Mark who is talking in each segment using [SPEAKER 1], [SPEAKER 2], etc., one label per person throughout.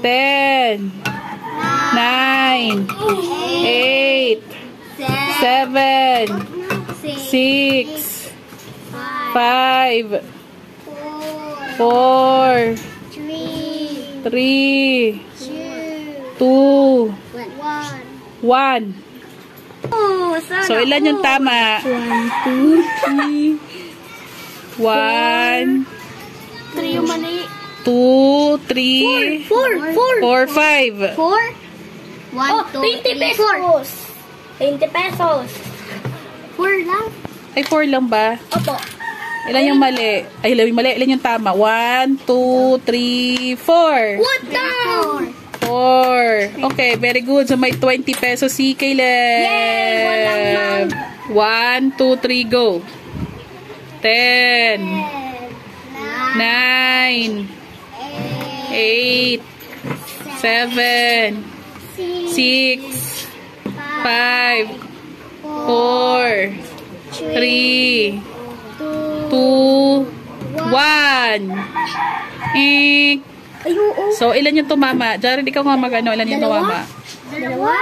[SPEAKER 1] 10, 9, 8, 7, 6, 5, 4, 3, 2, 1. So, ilan yung tama? 1, 2, 3. 1,
[SPEAKER 2] 3 yung mali.
[SPEAKER 1] 2, 3, 4, 5.
[SPEAKER 2] 4? 1, 2,
[SPEAKER 3] 20 pesos. 20 pesos.
[SPEAKER 2] 4 lang.
[SPEAKER 1] Ay, 4 lang ba?
[SPEAKER 3] Opo.
[SPEAKER 1] Ilan yung mali? Ay, ilan yung mali? Ilan yung tama? 1, 2, 3, 4.
[SPEAKER 3] What down?
[SPEAKER 1] 4. Okay, very good. So, may 20 pesos si Caleb. 1, 2, 3, go. 10, 9, 8, 7, 6, 5, 4, 3, 2, 1. So, ilan yung tumama? Jared, ikaw nga magano. Ilan yung tumama?
[SPEAKER 2] Dalawa?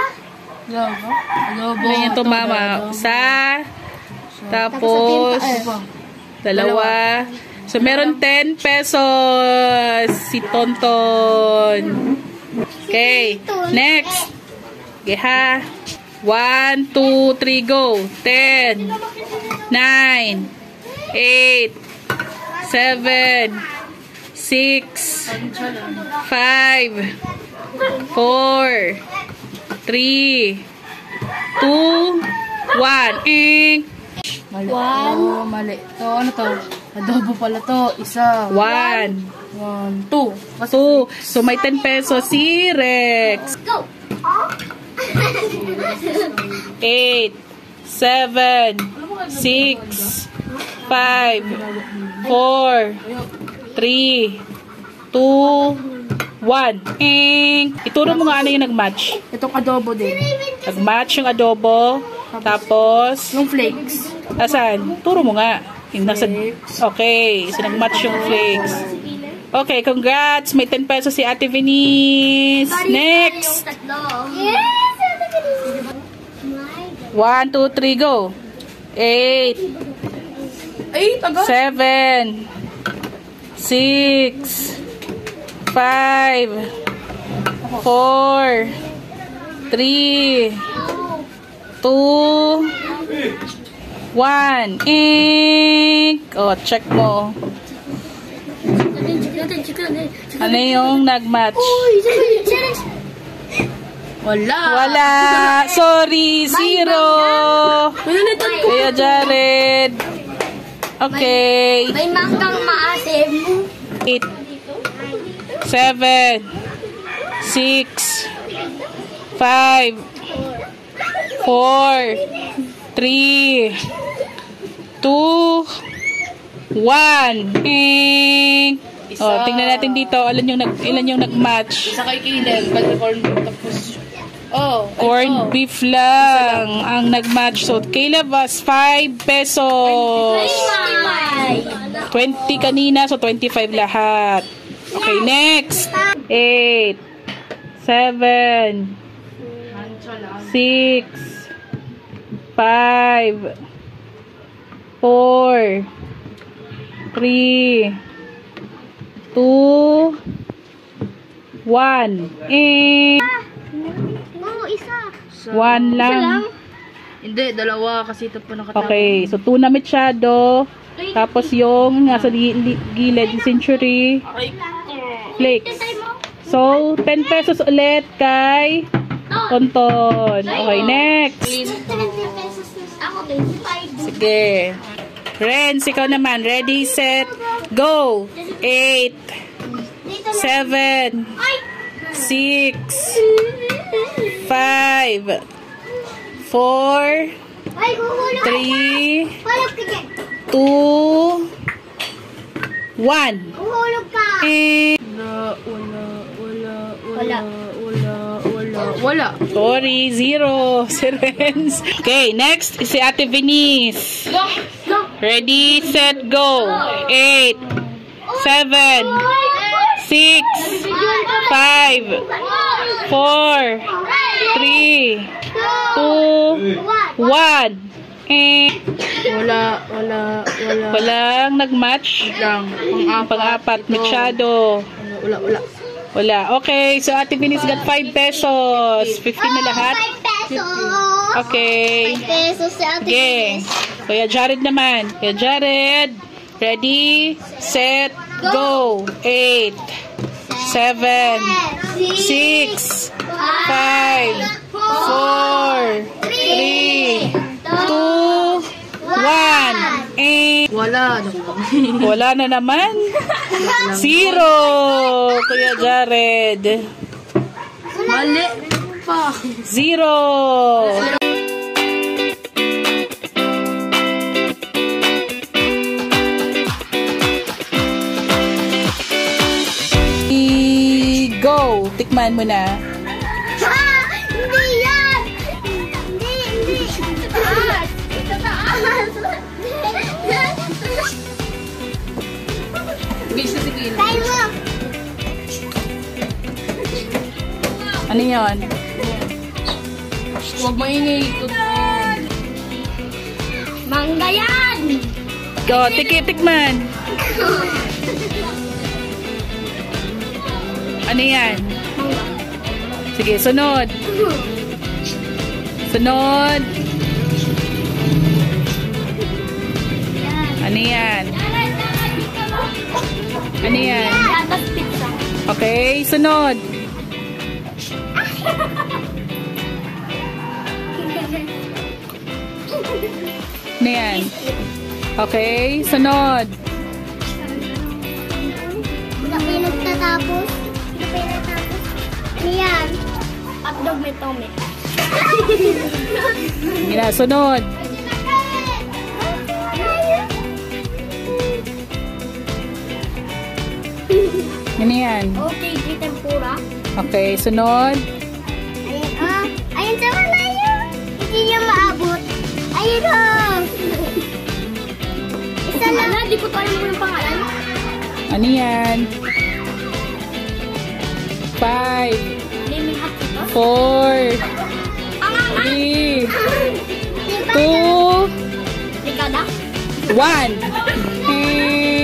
[SPEAKER 1] Ilan yung tumama? Isa. Tapos, dalawa. So, meron 10 pesos si Tonton. Okay. Next. Okay, ha? 1, 2, 3, go. 10, 9, 8, 7, 6, 5, 4, 3, 2, 1.
[SPEAKER 3] Mali. To, ano to? Adobo pala to. Isa.
[SPEAKER 1] 1,
[SPEAKER 3] 1, 2.
[SPEAKER 1] 2. So, may 10 pesos si Rex.
[SPEAKER 2] Go!
[SPEAKER 1] 8, 7, 6, 5, 4, 3, 2, 1. Ituro mo nga ano yung nag-match.
[SPEAKER 3] Itong adobo din.
[SPEAKER 1] Nag-match yung adobo. Tapos,
[SPEAKER 3] Yung flakes.
[SPEAKER 1] asan? Turo mo nga. Yung nasa, okay. So, nag-match yung flakes. Okay, congrats. May 10 pesos si Ate Venice. Next.
[SPEAKER 2] Yes!
[SPEAKER 1] 1, 2, 3, go. 8,
[SPEAKER 3] Ay, taga.
[SPEAKER 1] 7, 6, 5, 4, 3, 2, 1. Oh, check mo. Ano yung nag-match?
[SPEAKER 3] Wala.
[SPEAKER 1] Wala. Sorry, 0. Kaya Jared. Okay.
[SPEAKER 2] May manggang maasim.
[SPEAKER 1] 8, 7, 6, 5, 4, 3, 2, 1. Oh, tingnan natin dito. Ilan yung nag-match?
[SPEAKER 3] Isa kay Caleb. Corn tapos. Oh.
[SPEAKER 1] Corned beef lang ang nag-match. So, Caleb was 5 pesos. 20 kanina, so 25 lahat. Okay, next. 8, 7, 6, 5, 4, 3, 2, 1.
[SPEAKER 2] Oo, isa.
[SPEAKER 1] 1 lang.
[SPEAKER 3] Hindi, dalawa kasi ito pa nakatago.
[SPEAKER 1] Okay, so 2 na mechado. Tapos yung nasa gilid, century flakes. So, 10 pesos ulit kay Tonton. Okay, next.
[SPEAKER 2] Ako, 25.
[SPEAKER 1] Sige. Renz, ikaw naman. Ready, set, go. 8, 7, 6, 5, 4, 3, 2, 1.
[SPEAKER 2] Uhulog ka.
[SPEAKER 3] Wala.
[SPEAKER 1] Sorry, 0. Si Renz. Okay, next is si Ate Venice. Ready, set, go. 8, 7, 6, 5, 4, 3, 2, 1.
[SPEAKER 3] Wala.
[SPEAKER 1] Walang nag-match.
[SPEAKER 3] Lang.
[SPEAKER 1] Pang-apat, Machado.
[SPEAKER 3] Wala.
[SPEAKER 1] Wala. Okay, so Ate Venus got 5 pesos. 50 na lahat.
[SPEAKER 2] 5 pesos.
[SPEAKER 1] Okay.
[SPEAKER 2] 5 pesos si Ate
[SPEAKER 1] Okay.
[SPEAKER 2] Venus.
[SPEAKER 1] Kuya Jared naman. Kuya Jared. Ready, set, go. 8, 7, 6, 5, 4, 3, 2, 1. And
[SPEAKER 3] Wala.
[SPEAKER 1] wala na naman. 0. Kuya Jared.
[SPEAKER 3] Mali pa.
[SPEAKER 1] 0. Go. Tikman mo na.
[SPEAKER 2] Hindi yan! Hindi. Ito taas.
[SPEAKER 3] Bisa si Queen.
[SPEAKER 2] Kain mo.
[SPEAKER 1] Ano yun?
[SPEAKER 3] Huwag maingay.
[SPEAKER 2] Mangga yan!
[SPEAKER 1] Go. Tikman. Ano yan? Sige, sunod. Sunod. Ano yan? Ano yan?
[SPEAKER 2] Gatas pizza.
[SPEAKER 1] Okay, sunod. Ano yan? Okay, sunod.
[SPEAKER 2] Hindi pa yung nagtatapos. Ano yan? Hotdog may tome.
[SPEAKER 1] Hindi na, sunod. Ano yan?
[SPEAKER 2] Okay, di tempura.
[SPEAKER 1] Okay, sunod.
[SPEAKER 2] Ayun sa malayo. Hindi niya maabot. Ayun o. Isa lang. Di ko tayo mo yung pangalan.
[SPEAKER 1] Ano yan? 5,
[SPEAKER 2] Liming hot ito.
[SPEAKER 1] 4,
[SPEAKER 2] Ang
[SPEAKER 1] 3, 2,
[SPEAKER 2] Likada.
[SPEAKER 1] 1.